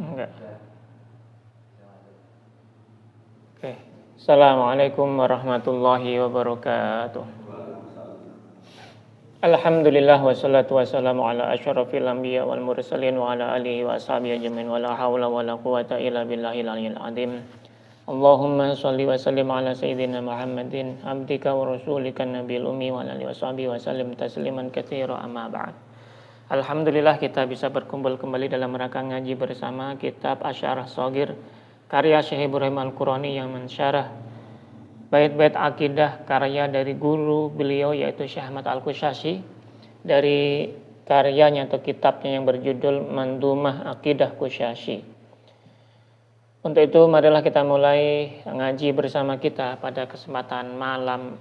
Enggak. Oke. Assalamualaikum warahmatullahi wabarakatuh. Alhamdulillah wassalatu wassalamu ala asyrafil anbiya wal mursalin wa ala alihi wa ashabihi ajmain wa la haula wa la quwata illa billahil aliyyil azim. Allahumma shalli wa sallim ala sayyidina Muhammadin abdika wa rasulika nabiyil ummi wa ala alihi wa sahbihi wa sallim tasliman katsira amma ba'd. Alhamdulillah kita bisa berkumpul kembali dalam rangka ngaji bersama kitab Asy'arah Shaghir karya Syekh Ibrahim Al-Qurani yang mensyarah bait-bait akidah karya dari guru beliau yaitu Syekh Ahmad Al-Qushasyi dari karyanya atau kitabnya yang berjudul Mandhumah Aqidah Qushasyi. Untuk itu marilah kita mulai ngaji bersama kita pada kesempatan malam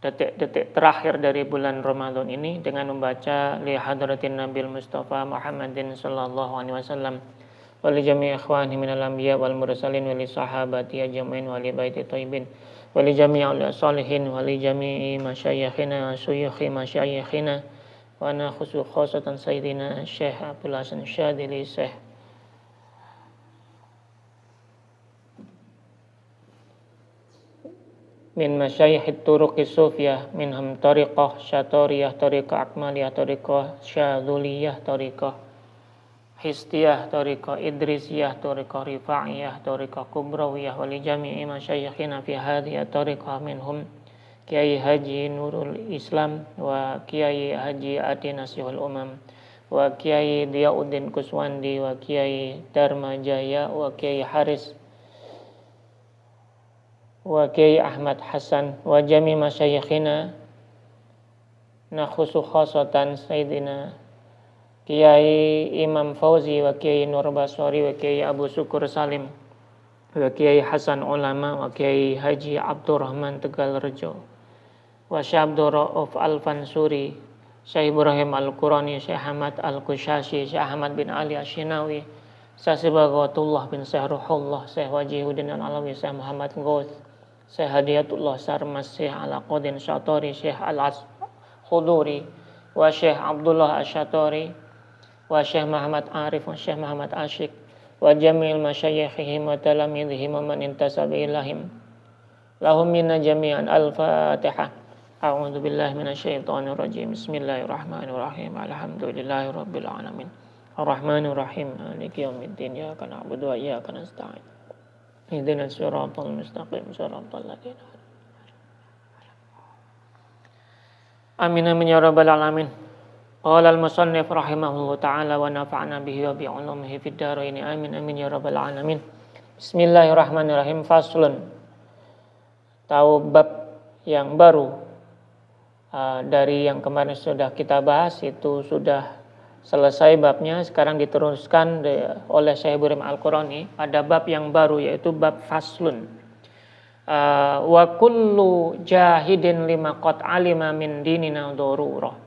detik-detik terakhir dari bulan Ramadan ini dengan membaca li hadratin Nabil Mustafa Muhammadin sallallahu alaihi wasallam wa li jami'i ikhwani minal anbiya wal mursalin wa li sahabati ajmain wa li baiti thayyibin wa li jami'il salihin wa li jami'i masyayikhina wa syuyukhi masyayikhina wa ana khususatan sayyidina Syekh Abdul Hasan Syadzili Syekh min masyayikh turuq sufiyah minhum tariqah syatoriyah tariqah akmaliyah tariqah syadzuliyah tariqah histiyah tariqah idrisiyah tariqah rifa'iyah tariqah kubrawiyah wa li jami'i masyayikhina fi hadhihi tariqah minhum Kiai Haji Nurul Islam wa Kiai Haji Adi Nasihul Umam wa Kiai Diyauddin Kuswandi wa Kiai Dharma Jaya wa Kiai Haris wa Kiai Ahmad Hasan wa jami masyayikhina nakhusu khasatan Sayyidina Kiai Imam Fauzi wa Kiai Nur Basori wa Kiai Abu Syukur Salim wa Kiai Hasan Ulama wa Kiai Haji Abdurrahman Tegal Rejo wa Syekh Abdul Rauf Al-Fansuri Syekh Ibrahim Al-Qurani Syekh Ahmad Al-Qushasyi Syekh Ahmad bin Ali Asyinawi Syekh Sibaghatullah bin Syekh Ruhullah Syekh Wajihuddin Al-Alawi Syekh Muhammad Ngos Syekh Hadiyatullah Sarmas Syekh Alaquddin Syatori Syekh Al-Khuduri wa Syekh Abdullah Asyatori wa Syekh Muhammad Arif wa Syekh Muhammad Asyik wa jami'il masyayikhihim wa talamidhihim wa man intasaba ilahim lahum minna jami'an al-Fatihah. A'udzu billahi minasyaitonir rajim. Bismillahirrahmanirrahim. Alhamdulillahi rabbil alamin. Ar-Rahmanir Rahim. Maliki yaumiddin. Iyyaka na'budu wa iyyaka nasta'in. Ihdinas siratal mustaqim siratal ladzina Amin amin ya rabbal alamin. Qala al-musannif rahimahullahu ta'ala wa nafa'na bihi wa bi 'ulumihi fid dharain amin amin ya rabbal alamin. Bismillahirrahmanirrahim. Faslun. Tahu bab yang baru dari yang kemarin sudah kita bahas itu sudah selesai babnya, sekarang diteruskan oleh Syekh Ibrahim Al-Qurani pada bab yang baru yaitu bab faslun. Wa kullu jahidin lima qad alima min dinina darurah.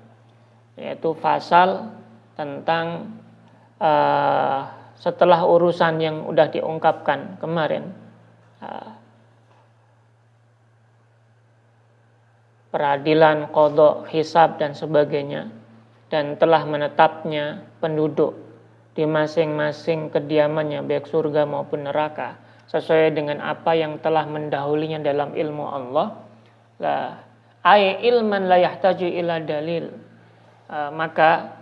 Yaitu fasal tentang setelah urusan yang udah diungkapkan kemarin. Peradilan, qada, hisab dan sebagainya. Dan telah menetapnya penduduk di masing-masing kediamannya baik surga maupun neraka sesuai dengan apa yang telah mendahulinya dalam ilmu Allah ilman la yahtaju ila dalil, maka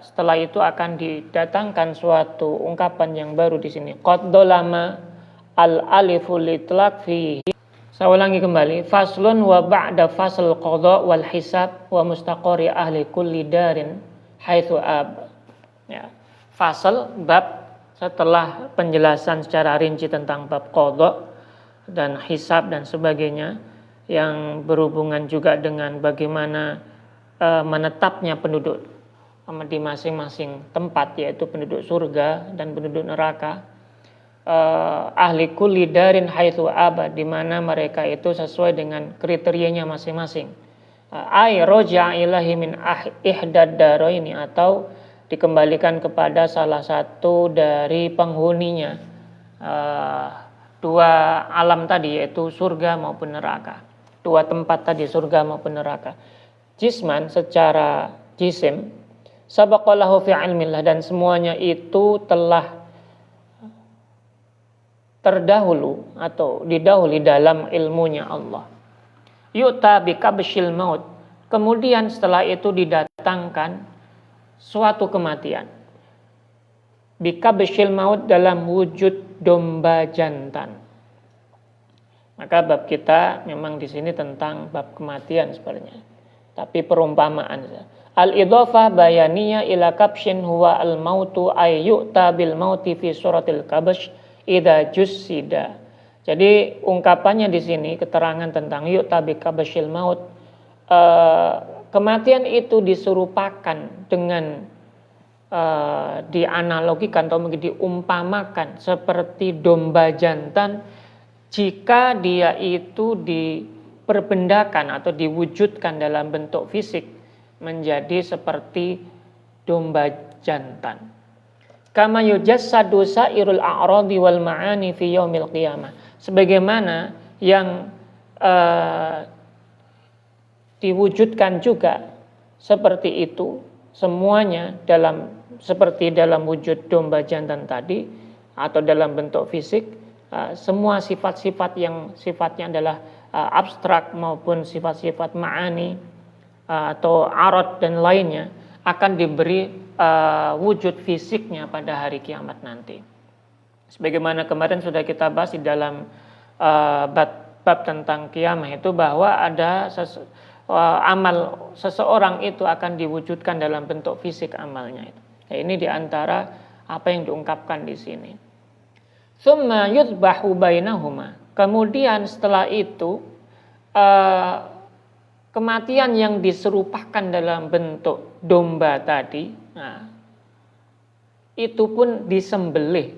setelah itu akan didatangkan suatu ungkapan yang baru di sini qad dolama al aliful itlaq fihi. Saya ulangi kembali, faslun wa ba'da fasl qada wal hisab wa mustaqari ahli kulli darin haitsu ab. Ya. Fasl bab setelah penjelasan secara rinci tentang bab qada dan hisab dan sebagainya yang berhubungan juga dengan bagaimana menetapnya penduduk di masing-masing tempat yaitu penduduk surga dan penduduk neraka. Ahli kulli darin haitsu abad, di mana mereka itu sesuai dengan kriterianya masing-masing. Ai raja'a ilahi min ihdad daraini, atau dikembalikan kepada salah satu dari penghuninya dua alam tadi yaitu surga maupun neraka. Dua tempat tadi surga maupun neraka. Jisman secara jisim sabaqalahu fi ilmillah, dan semuanya itu telah terdahulu atau didahului dalam ilmunya Allah. Yu'ta bikabshil maut. Kemudian setelah itu didatangkan suatu kematian. Bikabshil maut dalam wujud domba jantan. Maka bab kita memang di sini tentang bab kematian sebenarnya. Tapi perumpamaan. Al-idhafah bayaniyah ila kabshin huwa al-mautu ay yu'ta bil mauti fi suratil kabsh idza jussida. Jadi ungkapannya di sini keterangan tentang yu'ta bi kabshil maut, kematian itu diserupakan dengan dianalogikan atau mungkin diumpamakan seperti domba jantan jika dia itu diperbendakan atau diwujudkan dalam bentuk fisik menjadi seperti domba jantan. Kama yujassadu sairul a'radi wal ma'ani fi yaumil qiyamah. Sebagaimana yang diwujudkan juga seperti itu semuanya seperti dalam wujud domba jantan tadi atau dalam bentuk fisik. Semua sifat-sifat yang sifatnya adalah abstrak maupun sifat-sifat ma'ani atau arad dan lainnya akan diberi wujud fisiknya pada hari kiamat nanti. Sebagaimana kemarin sudah kita bahas di dalam bab tentang kiamat itu bahwa ada amal seseorang itu akan diwujudkan dalam bentuk fisik amalnya itu. Nah, ini diantara apa yang diungkapkan di sini. Tsumma yudbahu bainahuma. Kemudian setelah itu kematian yang diserupakan dalam bentuk domba tadi, itu pun disembelih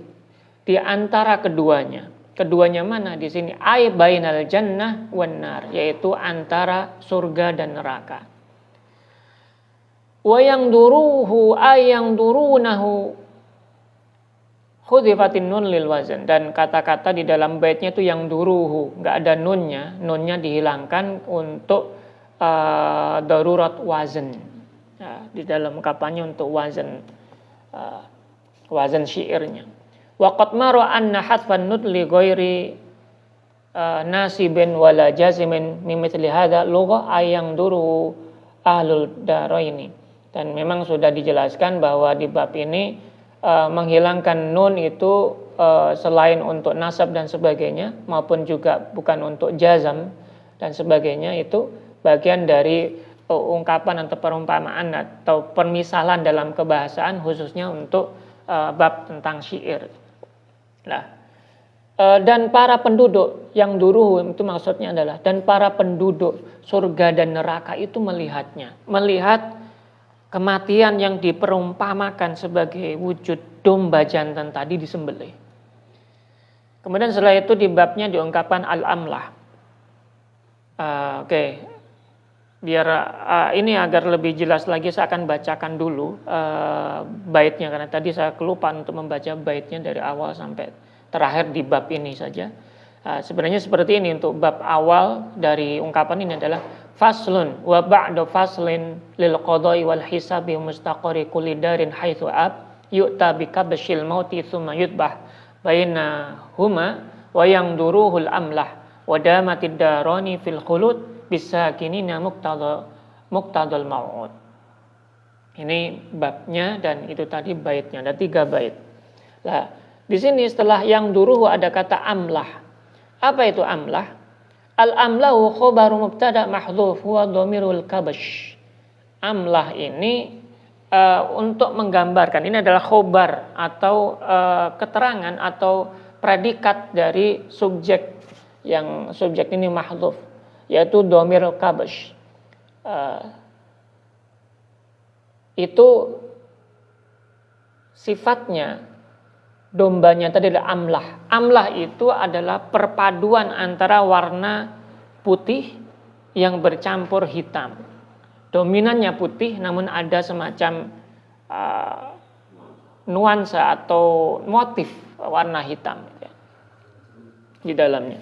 di antara keduanya. Keduanya mana di sini? Ai bainal jannah wan nar, yaitu antara surga dan neraka. Wa yang duruhu ay yang durunahu khudzifatin nun lil wazn, dan kata-kata di dalam baitnya itu yang duruhu, enggak ada nunnya dihilangkan untuk darurat wazn. Di dalam ungkapannya untuk wazn syairnya. Wa qad mara anna hadfan nun li ghairi nasibin wala jazimin mimithli hadza lugha ay yang duruhu ahlul daraini. Dan memang sudah dijelaskan bahwa di bab ini menghilangkan nun itu selain untuk nasab dan sebagainya maupun juga bukan untuk jazam dan sebagainya, itu bagian dari ungkapan atau perumpamaan atau permisalan dalam kebahasaan khususnya untuk bab tentang syair. Nah, dan para penduduk yang duruhu itu maksudnya adalah dan para penduduk surga dan neraka itu melihat kematian yang diperumpamakan sebagai wujud domba jantan tadi disembelih. Kemudian setelah itu di babnya diungkapkan al-amlah. Biar ini agar lebih jelas lagi saya akan bacakan dulu baitnya, karena tadi saya kelupaan untuk membaca baitnya dari awal sampai terakhir di bab ini saja. Sebenarnya seperti ini untuk bab awal dari ungkapan ini adalah faslun wa ba'da faslin lil qada'i wal hisabi mustaqari kulli darin haitsu ab yu'ta bi kabshil mauti tsumma yudbah bainahuma wa yang duruhul amlah wa damatid darani fil khulud bisakinina muqtadal mau'ud. Ini babnya dan itu tadi baitnya, ada 3 bait. Nah, di sini setelah yang duruhu ada kata amlah. Apa itu amlah? Al-amlahu khobaru mubtada mahdhuf huwa dhamirul kabsh. Amlah ini untuk menggambarkan, ini adalah khobar atau keterangan atau predikat dari subjek, yang subjek ini mahdhuf, yaitu dhamirul kabsh. Itu sifatnya dombanya tadi adalah amlah. Amlah itu adalah perpaduan antara warna putih yang bercampur hitam. Dominannya putih namun ada semacam nuansa atau motif warna hitam di dalamnya.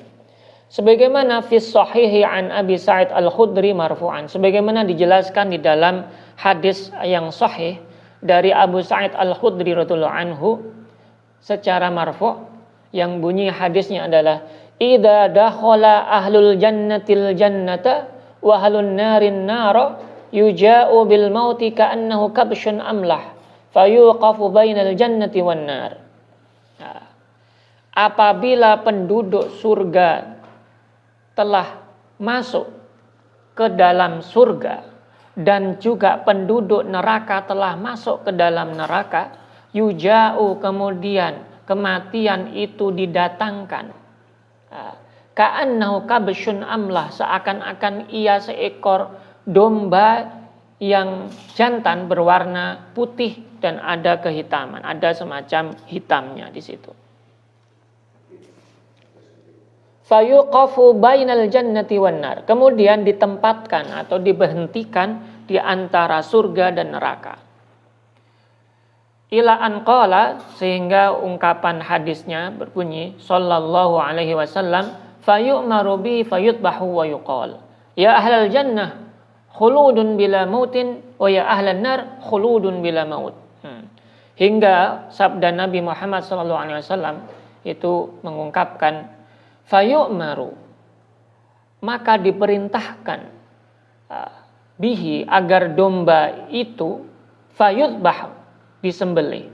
Sebagaimana fi shahihi an Abi Sa'id Al-Khudri marfu'an, sebagaimana dijelaskan di dalam hadis yang sahih dari Abu Sa'id Al-Khudri radhiyallahu anhu secara marfu', yang bunyi hadisnya adalah idza dakhala ahlul jannatil jannata wa ahlun narin nara yuja'u bil mauti ka'annahu kabsyun amlah fayuqafu bainal jannati wan nar. Apabila penduduk surga telah masuk ke dalam surga dan juga penduduk neraka telah masuk ke dalam neraka, yuja'u, kemudian kematian itu didatangkan. Ka'annahu kabsyun amlah, seakan-akan ia seekor domba yang jantan berwarna putih dan ada kehitaman, ada semacam hitamnya di situ. Fayuqafu bainal jannati wan nar, kemudian ditempatkan atau diberhentikan di antara surga dan neraka. Ila an qala, sehingga ungkapan hadisnya berbunyi sallallahu alaihi wasallam, fayu'maru bi fayutbahu wa yuqal ya ahlal jannah khuludun bila mautin wa ya ahlan nar khuludun bila maut. Hingga sabda Nabi Muhammad sallallahu alaihi wasallam itu mengungkapkan fayu'maru, maka diperintahkan bihi, agar domba itu fayutbah, disembelih,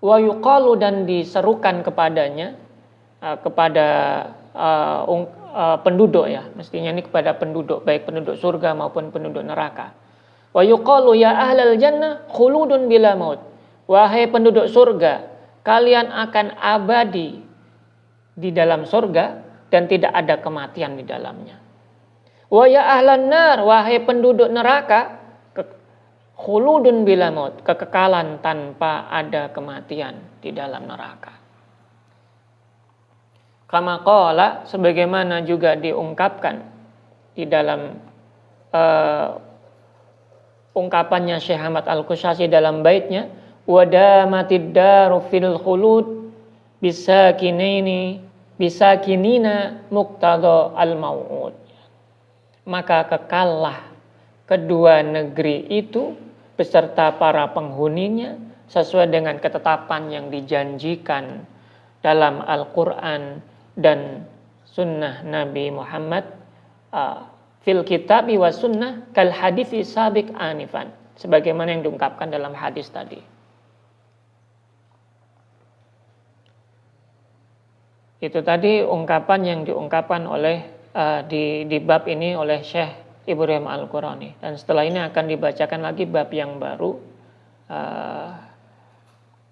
wa yuqalu, dan diserukan kepadanya, kepada penduduk, ya mestinya ini kepada penduduk, baik penduduk surga maupun penduduk neraka. Wa yuqalu ya ahlal jannah khuludun bila maut, wahai penduduk surga, kalian akan abadi di dalam surga dan tidak ada kematian di dalamnya. Wa ya ahlan nar, wahai penduduk neraka, khuludun bila maut, kekekalan tanpa ada kematian di dalam neraka. Kama qala, sebagaimana juga diungkapkan di dalam ungkapannya Syekh Ahmad Al-Qushasi dalam baitnya, wadamatid daru fil khulud bisakinina muqtada al-mau'ud, maka kekallah kedua negeri itu beserta para penghuninya sesuai dengan ketetapan yang dijanjikan dalam Al-Quran dan sunnah Nabi Muhammad, fil kitabi wa sunnah kal hadithi sabiq anifan, sebagaimana yang diungkapkan dalam hadis tadi. Itu tadi ungkapan yang diungkapkan oleh di bab ini oleh Syekh Ibrahim Al-Qurani. Dan setelah ini akan dibacakan lagi bab yang baru.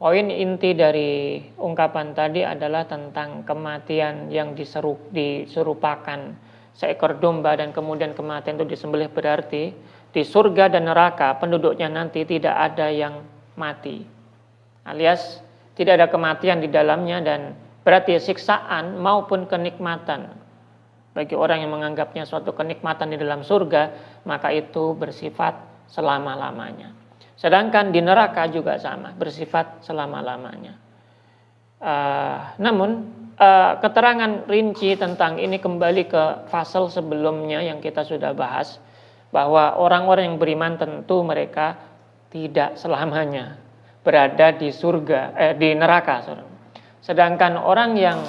Poin inti dari ungkapan tadi adalah tentang kematian yang diserupakan seekor domba dan kemudian kematian itu disembelih, berarti di surga dan neraka penduduknya nanti tidak ada yang mati, alias tidak ada kematian di dalamnya, dan berarti siksaan maupun kenikmatan bagi orang yang menganggapnya suatu kenikmatan di dalam surga, maka itu bersifat selama-lamanya. Sedangkan di neraka juga sama, bersifat selama-lamanya. Namun keterangan rinci tentang ini kembali ke fasal sebelumnya yang kita sudah bahas, bahwa orang-orang yang beriman tentu mereka tidak selamanya berada di di neraka. Sedangkan orang yang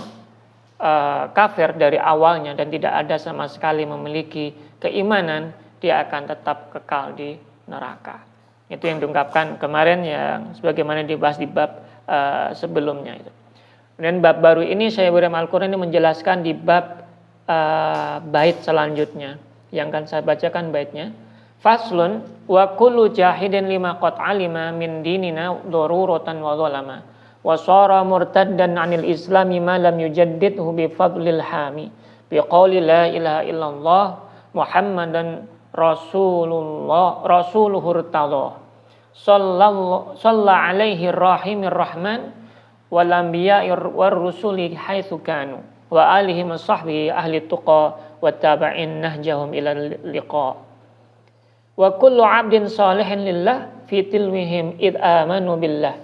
kafir dari awalnya dan tidak ada sama sekali memiliki keimanan, dia akan tetap kekal di neraka. Itu yang diungkapkan kemarin, yang sebagaimana dibahas di bab sebelumnya itu. Dan bab baru ini Syekh Ibrahim Al-Qurani menjelaskan di bab bait selanjutnya yang akan saya bacakan baitnya. Faslun wa kullu jahidin lima qad alima min dinina daruratan wa zalama wa sara murtaddan 'anil islami ma lam yujaddidhu bi fadlil hami bi qouli la ilaha illallah Muhammadan rasuluhur tadha sallallahu alaihi rahimir rahman wal anbiya'i war rusuli haitsu kanu wa alihi wa sahbihi ahli tuqa wa tabi'in nahjahum ila liqa wa kullu 'abdin salihin lillah fi tilwihim id amanu billah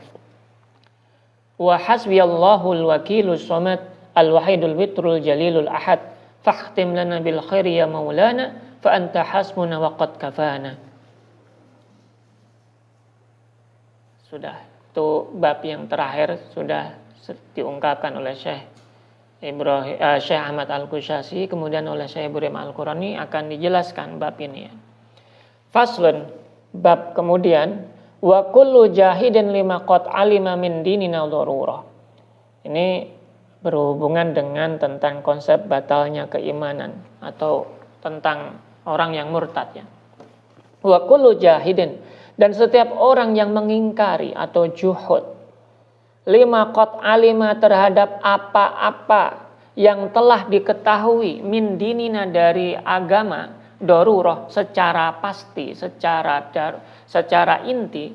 wa hasbiyallahul wakilus samad al wahidul witrul jalilul ahad fakhtim lana bil khairi ya maulana fa anta hasbuna wa qad kafana. Sudah, itu bab yang terakhir sudah diungkapkan oleh Syekh Ahmad Al-Qushasi, kemudian oleh Syekh Ibrahim Al-Qurani, akan dijelaskan bab ini. Faslun, bab kemudian, wa kullu jahidin lima qad alima min dinina darurah. Ini berhubungan dengan tentang konsep batalnya keimanan atau tentang orang yang murtad ya. Wa kullu jahidin, dan setiap orang yang mengingkari atau juhud lima qad alima, terhadap apa-apa yang telah diketahui min dinina, dari agama, darurah, secara pasti, secara inti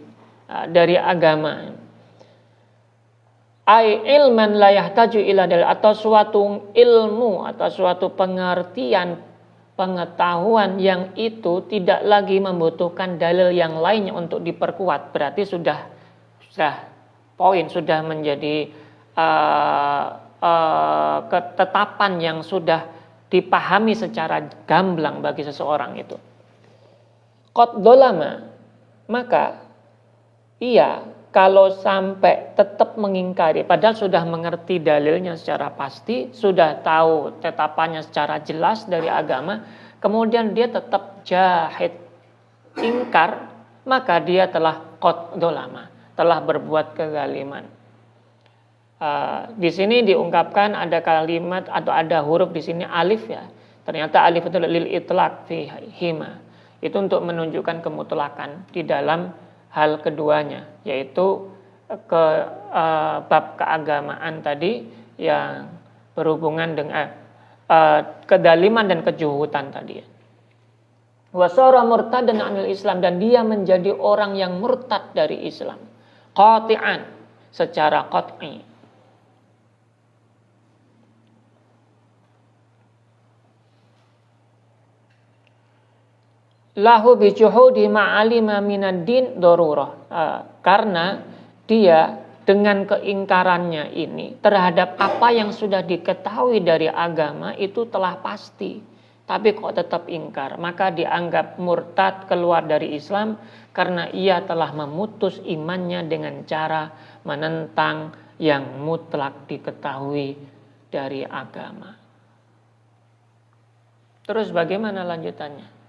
dari agama. Ai ilman la yahtaju ila dalil, atau suatu ilmu atau suatu pengertian, pengetahuan yang itu tidak lagi membutuhkan dalil yang lainnya untuk diperkuat. Berarti sudah menjadi ketetapan yang sudah dipahami secara gamblang bagi seseorang itu. Qad dolama, maka ia kalau sampai tetap mengingkari, padahal sudah mengerti dalilnya secara pasti, sudah tahu tetapannya secara jelas dari agama, kemudian dia tetap jahid, ingkar, maka dia telah qad dolama, telah berbuat kezaliman. Di sini diungkapkan ada kalimat atau ada huruf di sini alif ya. Ternyata alif itu lil itlaq fi hima. Itu untuk menunjukkan kemutlakan di dalam hal keduanya, yaitu bab keagamaan tadi yang berhubungan dengan kedaliman dan kejuhutan tadi. Wasara murtadan anil Islam, dan dia menjadi orang yang murtad dari Islam. Qati'an, secara qat'i. Lahu bijuhudi ma'alima minad din darurah. Karena dia dengan keingkarannya ini terhadap apa yang sudah diketahui dari agama itu telah pasti, tapi kok tetap ingkar, maka dianggap murtad, keluar dari Islam, karena ia telah memutus imannya dengan cara menentang yang mutlak diketahui dari agama. Terus bagaimana lanjutannya?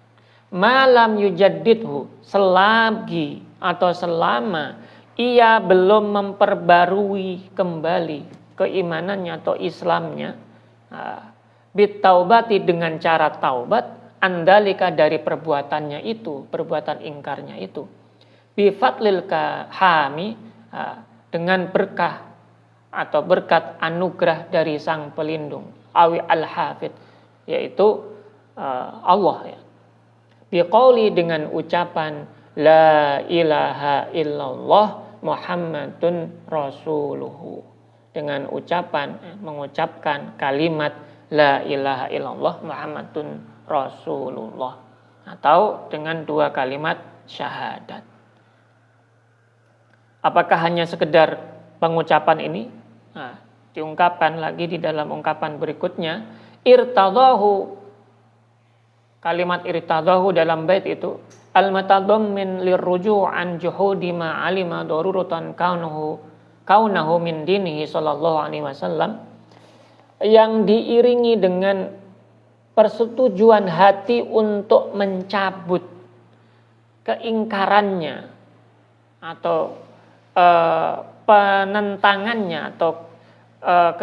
Malam yujaddidhu, selagi atau selama ia belum memperbarui kembali keimanannya atau Islamnya, bitaubati, dengan cara taubat, andalika, dari perbuatannya itu, perbuatan ingkarnya itu, bifadlil kahami, dengan berkah atau berkat anugerah dari sang pelindung, awi al-hafid, yaitu Allah ya. Biqauli, dengan ucapan la ilaha illallah Muhammadun rasuluhu, dengan mengucapkan kalimat la ilaha illallah Muhammadun rasulullah, atau dengan dua kalimat syahadat. Apakah hanya sekedar pengucapan ini? Diungkapkan lagi di dalam ungkapan berikutnya, irtadahu, kalimat irtadahu dalam bait itu al-matadammin lirruju' an juhudi ma alima daruratan kaunahu min dinihi sallallahu alaihi wasallam, yang diiringi dengan persetujuan hati untuk mencabut keingkarannya atau penentangannya atau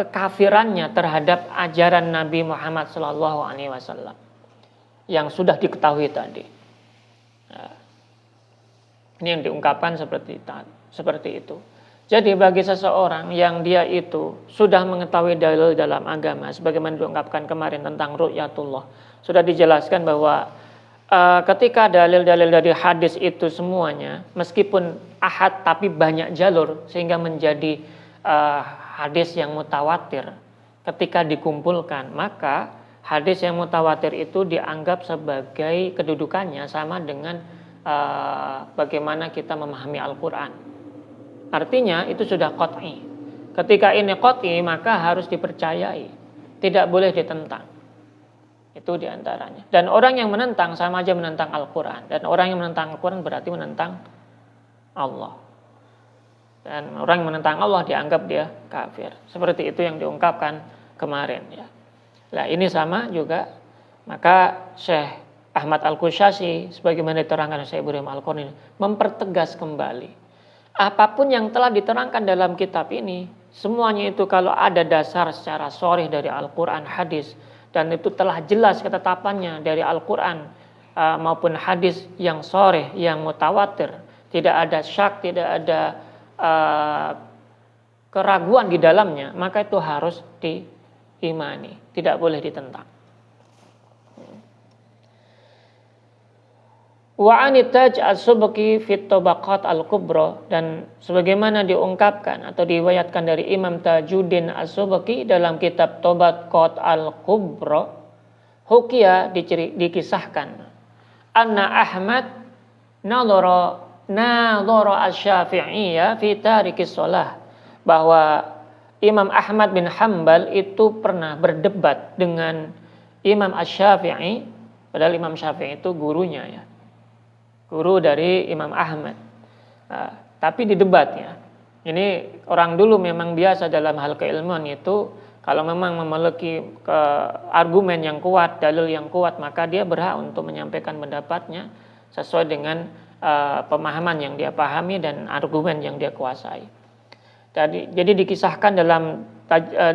kekafirannya terhadap ajaran Nabi Muhammad sallallahu alaihi wasallam yang sudah diketahui tadi. Ini yang diungkapkan seperti itu. Jadi bagi seseorang yang dia itu sudah mengetahui dalil dalam agama, sebagaimana diungkapkan kemarin tentang ru'yatullah, sudah dijelaskan bahwa ketika dalil-dalil dari hadis itu semuanya, meskipun ahad tapi banyak jalur sehingga menjadi hadis yang mutawatir, ketika dikumpulkan, maka hadis yang mutawatir itu dianggap sebagai kedudukannya sama dengan bagaimana kita memahami Al-Quran. Artinya itu sudah qat'i. Ketika ini qat'i, maka harus dipercayai, tidak boleh ditentang. Itu diantaranya. Dan orang yang menentang sama aja menentang Al-Quran. Dan orang yang menentang Al-Quran berarti menentang Allah. Dan orang yang menentang Allah dianggap dia kafir. Seperti itu yang diungkapkan kemarin ya. Nah, ini sama juga. Maka Syekh Ahmad Al-Qushayri sebagaimana diterangkan Syekh Ibrahim Al-Qarni mempertegas kembali. Apapun yang telah diterangkan dalam kitab ini, semuanya itu kalau ada dasar secara sharih dari Al-Qur'an, hadis, dan itu telah jelas ketetapannya dari Al-Qur'an maupun hadis yang sharih, yang mutawatir, tidak ada syak, tidak ada keraguan di dalamnya, maka itu harus diimani, tidak boleh ditentang. Wa anitaj as-Subki fit Tabaqat al-Kubra, dan sebagaimana diungkapkan atau diriwayatkan dari Imam Tajuddin as-Subki dalam kitab Tabaqat al-Kubra, hukia dikisahkan anna Ahmad nadhara asy-Syafi'iyya fi tarikis shalah, bahwa Imam Ahmad bin Hanbal itu pernah berdebat dengan Imam Asy-Syafi'i, padahal Imam Syafi'i itu gurunya ya, guru dari Imam Ahmad. Nah, tapi di debatnya, ini orang dulu memang biasa dalam hal keilmuan itu, kalau memang memiliki argumen yang kuat, dalil yang kuat, maka dia berhak untuk menyampaikan pendapatnya sesuai dengan pemahaman yang dia pahami dan argumen yang dia kuasai. Jadi dikisahkan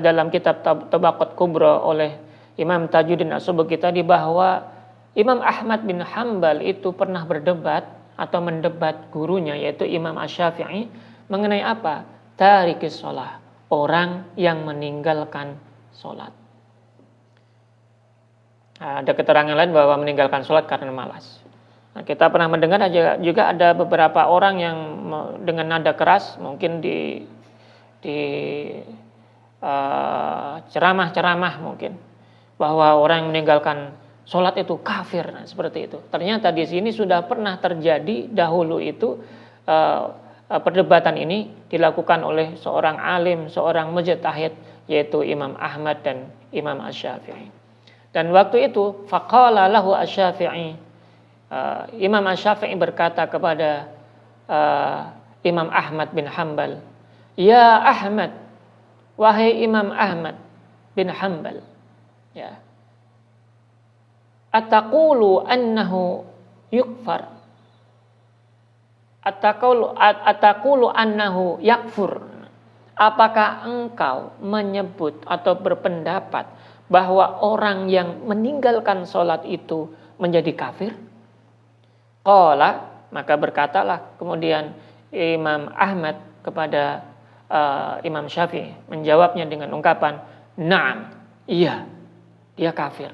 dalam kitab Tabaqat Kubra oleh Imam Tajuddin as-Subki tadi bahwa Imam Ahmad bin Hanbal itu pernah berdebat atau mendebat gurunya yaitu Imam Asy-Syafi'i mengenai apa? Tarikis shalah, orang yang meninggalkan sholat. Ada keterangan lain bahwa meninggalkan sholat karena malas. Nah, kita pernah mendengar juga ada beberapa orang yang dengan nada keras mungkin di ceramah-ceramah mungkin bahwa orang yang meninggalkan sholat itu kafir, nah, seperti itu. Ternyata di sini sudah pernah terjadi dahulu itu perdebatan ini dilakukan oleh seorang alim, seorang mujtahid yaitu Imam Ahmad dan Imam Asy-Syafi'i. Dan waktu itu faqala lahu Asy-Syafi'i, Imam Asy-Syafi'i berkata kepada Imam Ahmad bin Hanbal, "Ya Ahmad, wahai Imam Ahmad bin Hanbal, ya. Ataqulu annahu yukfar? Ataqulu annahu yakfur?" Apakah engkau menyebut atau berpendapat bahwa orang yang meninggalkan sholat itu menjadi kafir? Qala, maka berkatalah kemudian Imam Ahmad kepada Imam Syafi'i, menjawabnya dengan ungkapan, "Na'am, iya, dia kafir."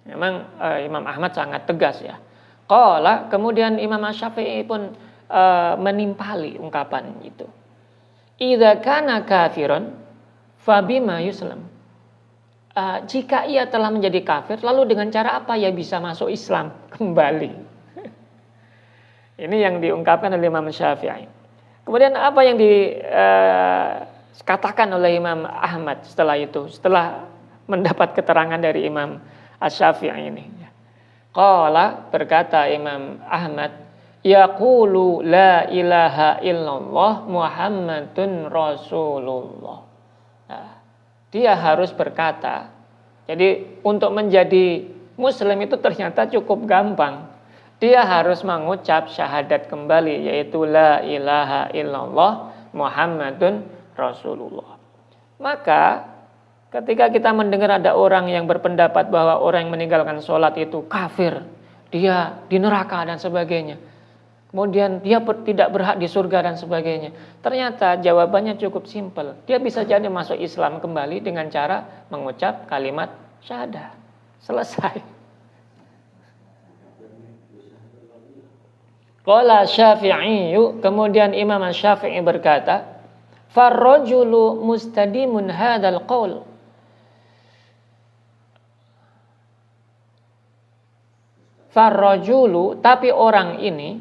Memang Imam Ahmad sangat tegas ya. Qala, kemudian Imam Syafi'i pun menimpali ungkapan itu. Idza kana kafiran fabima yuslam. Jika ia telah menjadi kafir, lalu dengan cara apa ia bisa masuk Islam kembali? Ini yang diungkapkan oleh Imam Syafi'i. Kemudian apa yang dikatakan oleh Imam Ahmad setelah itu, setelah mendapat keterangan dari Imam Asy-Syafi'i ini? Qala, berkata Imam Ahmad, yaqulu la ilaha illallah Muhammadun Rasulullah. Nah, dia harus berkata. Jadi untuk menjadi muslim itu ternyata cukup gampang. Dia harus mengucap syahadat kembali, yaitu la ilaha illallah Muhammadun Rasulullah. Maka ketika kita mendengar ada orang yang berpendapat bahwa orang yang meninggalkan sholat itu kafir, dia di neraka dan sebagainya, kemudian dia tidak berhak di surga dan sebagainya, ternyata jawabannya cukup simpel. Dia bisa jadi masuk Islam kembali dengan cara mengucap kalimat syahadah. Selesai. Qala Syafi'i, kemudian Imam Syafi'i berkata, "Farrajulu mustadimun hadzal qaul." Farrajulu, tapi orang ini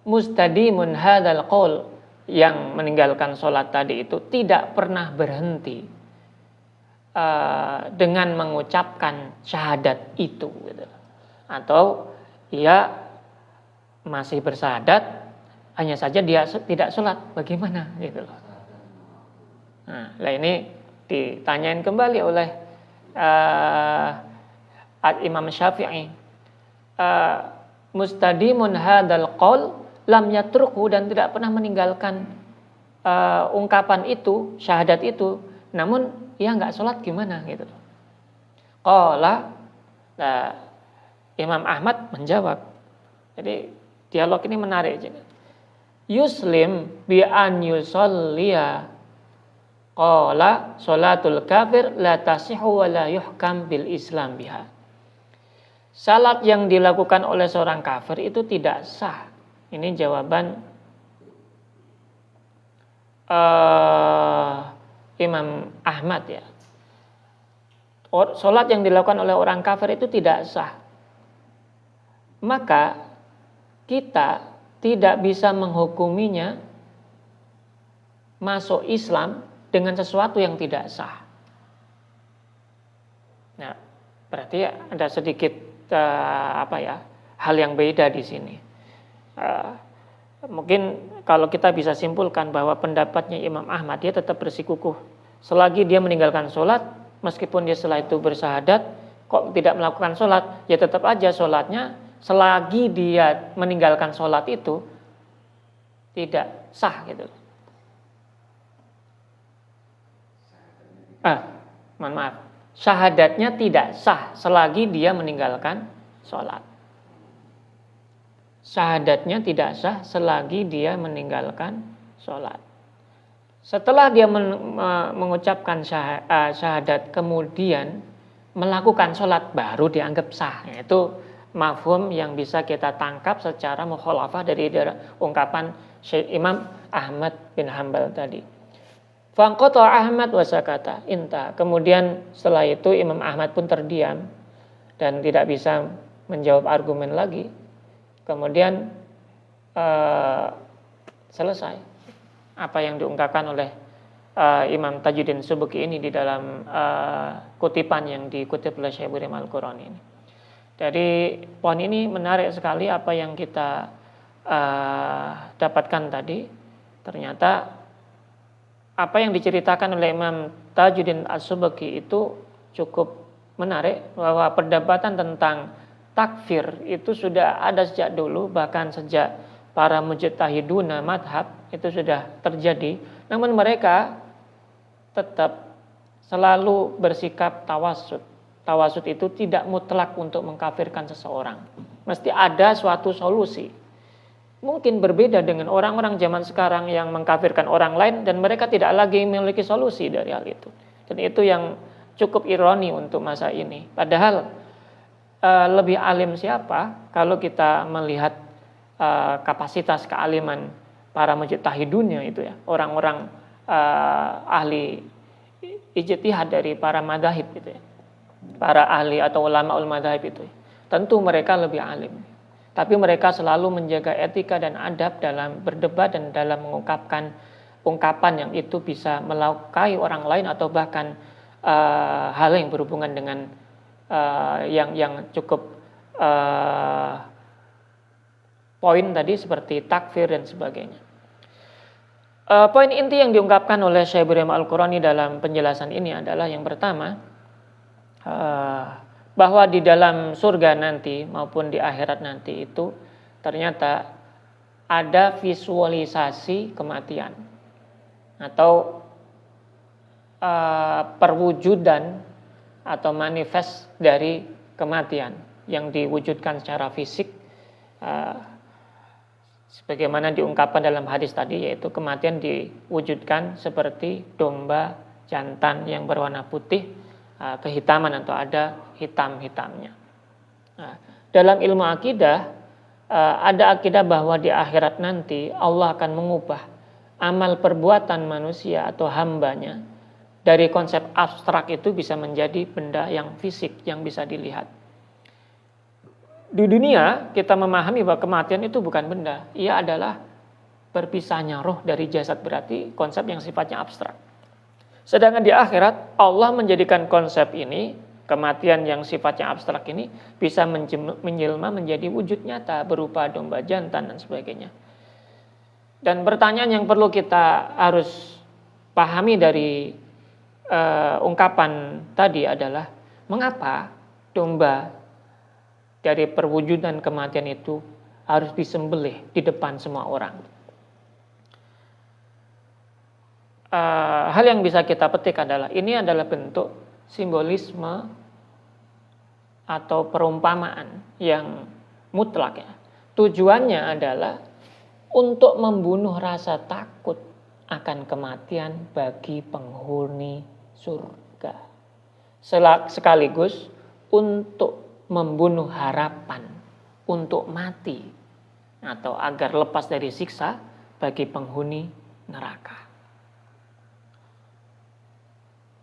mustadimun hadzal qaul, yang meninggalkan sholat tadi itu tidak pernah berhenti dengan mengucapkan syahadat itu gitu. Atau ia masih bersyahadat, hanya saja dia tidak sholat, bagaimana gitu loh. Nah, ini ditanyain kembali oleh Imam Syafi'i. Mustadimun hadal qaul lam yatruku, dan tidak pernah meninggalkan ungkapan itu, syahadat itu, namun ia nggak sholat gimana gitu. Qala, Imam Ahmad menjawab. Jadi dialog ini menarik. Yuslim bi an yusalliya. Qala sholatul kafir la tasihu wa la yuhkam bil Islam biha. Salat yang dilakukan oleh seorang kafir itu tidak sah. Ini jawaban Imam Ahmad ya. Salat yang dilakukan oleh orang kafir itu tidak sah. Maka kita tidak bisa menghukuminya masuk Islam dengan sesuatu yang tidak sah. Nah, berarti ada sedikit hal yang beda di sini. Mungkin kalau kita bisa simpulkan bahwa pendapatnya Imam Ahmad, dia tetap bersikukuh selagi dia meninggalkan sholat, meskipun dia setelah itu bersyahadat kok tidak melakukan sholat, ya tetap aja sholatnya selagi dia meninggalkan sholat itu tidak sah gitu. Mohon maaf, syahadatnya tidak sah selagi dia meninggalkan sholat. Syahadatnya tidak sah selagi dia meninggalkan sholat. Setelah dia mengucapkan syahadat kemudian melakukan sholat, baru dianggap sah. Itu mafhum yang bisa kita tangkap secara mukhalafah dari ungkapan Syekh Imam Ahmad bin Hanbal tadi. Faqata Ahmad wa sakata inta. Kemudian setelah itu Imam Ahmad pun terdiam dan tidak bisa menjawab argumen lagi. Kemudian selesai apa yang diungkapkan oleh Imam Tajuddin Subki ini di dalam kutipan yang dikutip oleh Syekh Ibrahim Al-Qurani ini. Jadi poin ini menarik sekali apa yang kita dapatkan tadi. Ternyata apa yang diceritakan oleh Imam Tajuddin As-Subki itu cukup menarik, bahwa perdebatan tentang takfir itu sudah ada sejak dulu, bahkan sejak para mujtahiduna madhab itu sudah terjadi. Namun mereka tetap selalu bersikap tawasud. Tawasud itu tidak mutlak untuk mengkafirkan seseorang. Mesti ada suatu solusi. Mungkin berbeda dengan orang-orang zaman sekarang yang mengkafirkan orang lain dan mereka tidak lagi memiliki solusi dari hal itu. Dan itu yang cukup ironi untuk masa ini. Padahal lebih alim siapa kalau kita melihat kapasitas kealiman para mujtahidunnya itu ya, orang-orang ahli ijtihad dari para madzhab itu ya, para ahli atau ulama madzhab itu ya. Tentu mereka lebih alim, tapi mereka selalu menjaga etika dan adab dalam berdebat dan dalam mengungkapkan ungkapan yang itu bisa melukai orang lain atau bahkan hal yang berhubungan dengan yang cukup poin tadi seperti takfir dan sebagainya. Poin inti yang diungkapkan oleh Syekh Ibrahim Al-Qurani dalam penjelasan ini adalah yang pertama, bahwa di dalam surga nanti maupun di akhirat nanti itu ternyata ada visualisasi kematian atau perwujudan atau manifest dari kematian yang diwujudkan secara fisik, sebagaimana diungkapkan dalam hadis tadi, yaitu kematian diwujudkan seperti domba jantan yang berwarna putih kehitaman atau ada hitam-hitamnya. Dalam ilmu akidah ada akidah bahwa di akhirat nanti Allah akan mengubah amal perbuatan manusia atau hambanya dari konsep abstrak itu bisa menjadi benda yang fisik yang bisa dilihat. Di dunia kita memahami bahwa kematian itu bukan benda, ia adalah berpisahnya roh dari jasad, berarti konsep yang sifatnya abstrak. Sedangkan di akhirat Allah menjadikan konsep ini, kematian yang sifatnya abstrak ini bisa menjelma menjadi wujud nyata berupa domba jantan dan sebagainya. Dan pertanyaan yang perlu kita harus pahami dari ungkapan tadi adalah mengapa domba dari perwujudan kematian itu harus disembelih di depan semua orang. Hal yang bisa kita petik adalah ini adalah bentuk simbolisme atau perumpamaan yang mutlak ya. Tujuannya adalah untuk membunuh rasa takut akan kematian bagi penghuni surga. Sekaligus untuk membunuh harapan untuk mati atau agar lepas dari siksa bagi penghuni neraka.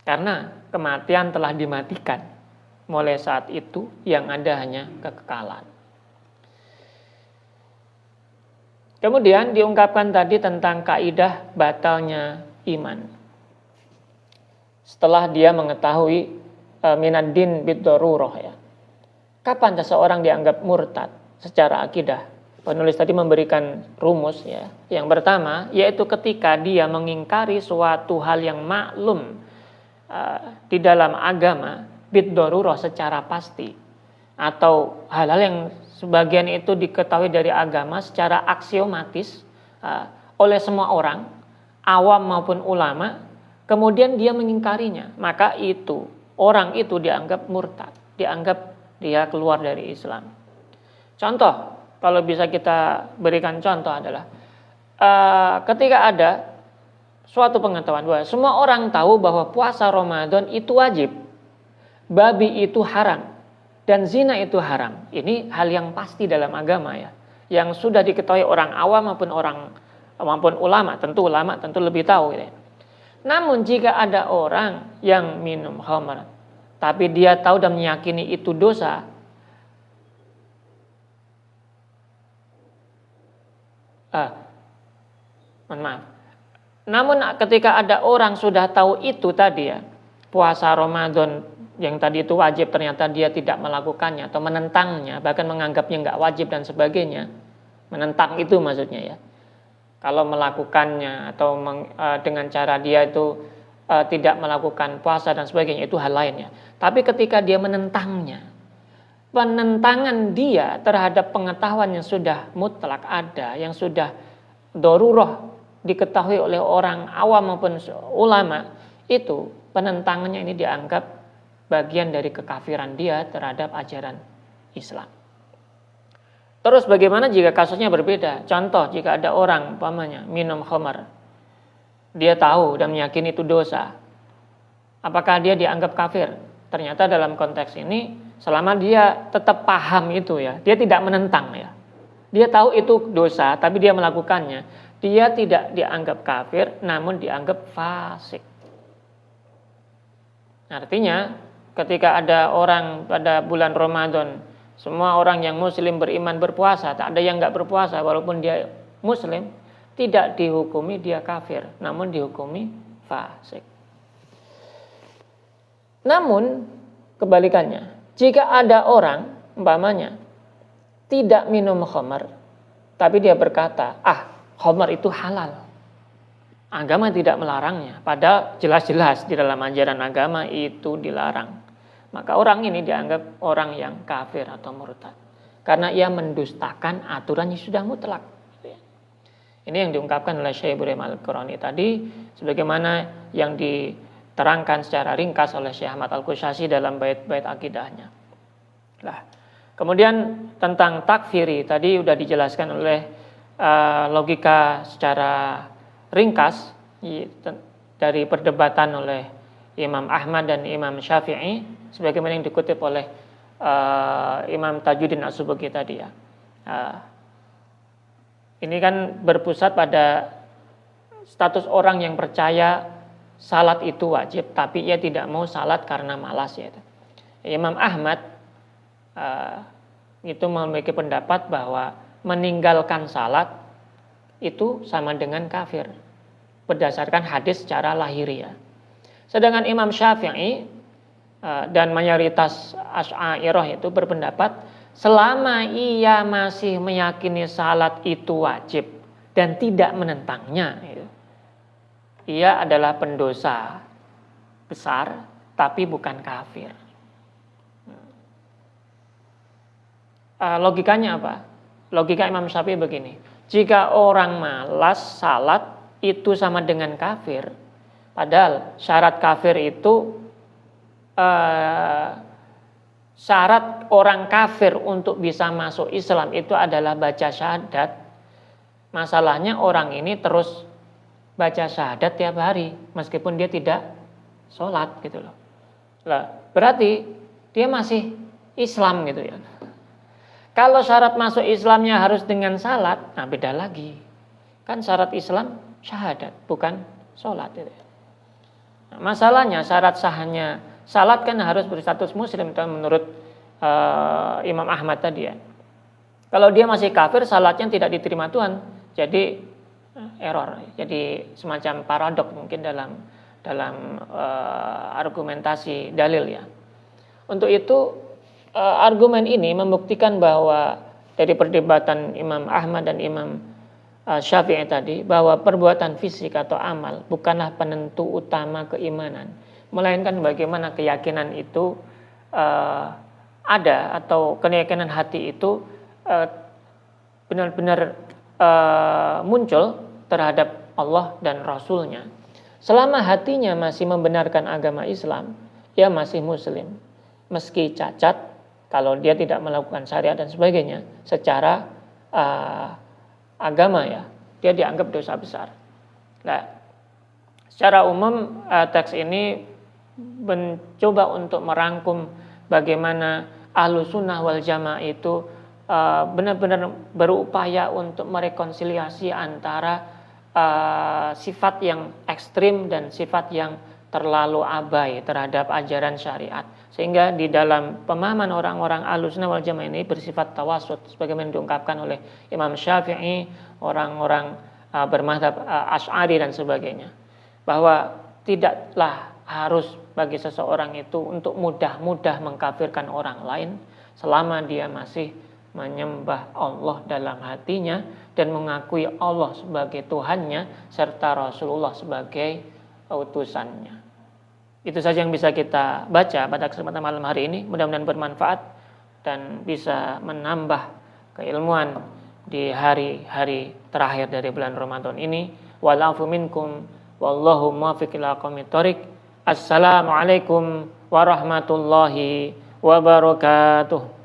Karena kematian telah dimatikan, mulai saat itu yang ada hanya kekekalan. Kemudian diungkapkan tadi tentang kaidah batalnya iman. Setelah dia mengetahui minaddin bid-darurah ya. Kapan seseorang dianggap murtad secara akidah? Penulis tadi memberikan rumus ya. Yang pertama yaitu ketika dia mengingkari suatu hal yang maklum di dalam agama bid-darurah secara pasti, atau hal-hal yang sebagian itu diketahui dari agama secara aksiomatis oleh semua orang, awam maupun ulama, kemudian dia mengingkarinya, maka itu orang itu dianggap murtad, dianggap dia keluar dari Islam. Contoh, kalau bisa kita berikan contoh adalah ketika ada suatu pengetahuan bahwa semua orang tahu bahwa puasa Ramadan itu wajib, babi itu haram, dan zina itu haram. Ini hal yang pasti dalam agama ya, yang sudah diketahui orang awam maupun ulama. Tentu ulama tentu lebih tahu ya. Namun jika ada orang yang minum khamar, tapi dia tahu dan meyakini itu dosa, namun ketika ada orang sudah tahu itu tadi ya, puasa Ramadan yang tadi itu wajib, ternyata dia tidak melakukannya atau menentangnya, bahkan menganggapnya nggak wajib dan sebagainya. Menentang itu maksudnya ya. Kalau melakukannya atau dengan cara dia itu tidak melakukan puasa dan sebagainya, itu hal lainnya. Tapi ketika dia menentangnya, penentangan dia terhadap pengetahuan yang sudah mutlak ada, yang sudah darurah diketahui oleh orang awam maupun ulama, itu penentangannya ini dianggap bagian dari kekafiran dia terhadap ajaran Islam. Terus bagaimana jika kasusnya berbeda? Contoh, jika ada orang umpamanya minum khamar, dia tahu dan meyakini itu dosa, apakah dia dianggap kafir? Ternyata dalam konteks ini, selama dia tetap paham itu ya, dia tidak menentang ya, dia tahu itu dosa tapi dia melakukannya, dia tidak dianggap kafir, namun dianggap fasik. Artinya ketika ada orang pada bulan Ramadan, semua orang yang muslim beriman berpuasa, tak ada yang enggak berpuasa walaupun dia muslim, tidak dihukumi dia kafir, namun dihukumi fasik. Namun kebalikannya, jika ada orang umpamanya tidak minum khamar, tapi dia berkata, khamar itu halal, agama tidak melarangnya, padahal jelas-jelas di dalam ajaran agama itu dilarang, maka orang ini dianggap orang yang kafir atau murtad, karena ia mendustakan aturan yang sudah mutlak. Ini yang diungkapkan oleh Syekh Ibrahim Al-Qurani tadi, sebagaimana yang diterangkan secara ringkas oleh Syekh Ahmad Al-Qushasi dalam bait-bait akidahnya. Kemudian tentang takfiri tadi sudah dijelaskan oleh logika secara ringkas dari perdebatan oleh Imam Ahmad dan Imam Syafi'i, sebagaimana yang dikutip oleh Imam Tajuddin As-Subki tadi ya. Ini kan berpusat pada status orang yang percaya salat itu wajib, tapi ia tidak mau salat karena malas ya. Imam Ahmad itu memiliki pendapat bahwa meninggalkan salat itu sama dengan kafir berdasarkan hadis secara lahiriah. Sedangkan Imam Syafi'i dan mayoritas Asy'ariyah itu berpendapat selama ia masih meyakini salat itu wajib, dan tidak menentangnya, ia adalah pendosa besar tapi bukan kafir. Logikanya apa? Logika Imam Syafi'i begini. Jika orang malas salat itu sama dengan kafir. Padahal syarat kafir itu syarat orang kafir untuk bisa masuk Islam itu adalah baca syahadat. Masalahnya orang ini terus baca syahadat tiap hari meskipun dia tidak sholat gitu loh. Lah, berarti dia masih Islam gitu ya. Kalau syarat masuk Islamnya harus dengan salat, nah beda lagi. Kan syarat Islam syahadat, bukan sholat gitu ya. Nah, masalahnya syarat sahnya salat kan harus berstatus muslim menurut Imam Ahmad tadi ya. Kalau dia masih kafir, salatnya tidak diterima Tuhan, jadi error, jadi semacam paradok mungkin dalam argumentasi dalil ya. Untuk itu argumen ini membuktikan bahwa dari perdebatan Imam Ahmad dan Imam Syafi'i tadi, bahwa perbuatan fisik atau amal bukanlah penentu utama keimanan, melainkan bagaimana keyakinan itu ada, atau keyakinan hati itu benar-benar muncul terhadap Allah dan Rasulnya. Selama hatinya masih membenarkan agama Islam, dia masih muslim, meski cacat kalau dia tidak melakukan syariat dan sebagainya secara agama ya, dia dianggap dosa besar. Nah, secara umum teks ini mencoba untuk merangkum bagaimana Ahlus Sunnah wal Jamaah itu benar-benar berupaya untuk merekonsiliasi antara sifat yang ekstrim dan sifat yang terlalu abai terhadap ajaran syariat, sehingga di dalam pemahaman orang-orang Ahlus Sunnah wal Jamaah ini bersifat tawasud sebagaimana diungkapkan oleh Imam Syafi'i, orang-orang bermadzhab Asy'ari dan sebagainya, bahwa tidaklah harus bagi seseorang itu untuk mudah-mudah mengkafirkan orang lain selama dia masih menyembah Allah dalam hatinya dan mengakui Allah sebagai Tuhannya serta Rasulullah sebagai utusannya. Itu saja yang bisa kita baca pada kesempatan malam hari ini. Mudah-mudahan bermanfaat dan bisa menambah keilmuan di hari-hari terakhir dari bulan Ramadan ini. Wa'afu minkum wallahu muwaffiq ila aqwamit thoriq. Assalamualaikum warahmatullahi wabarakatuh.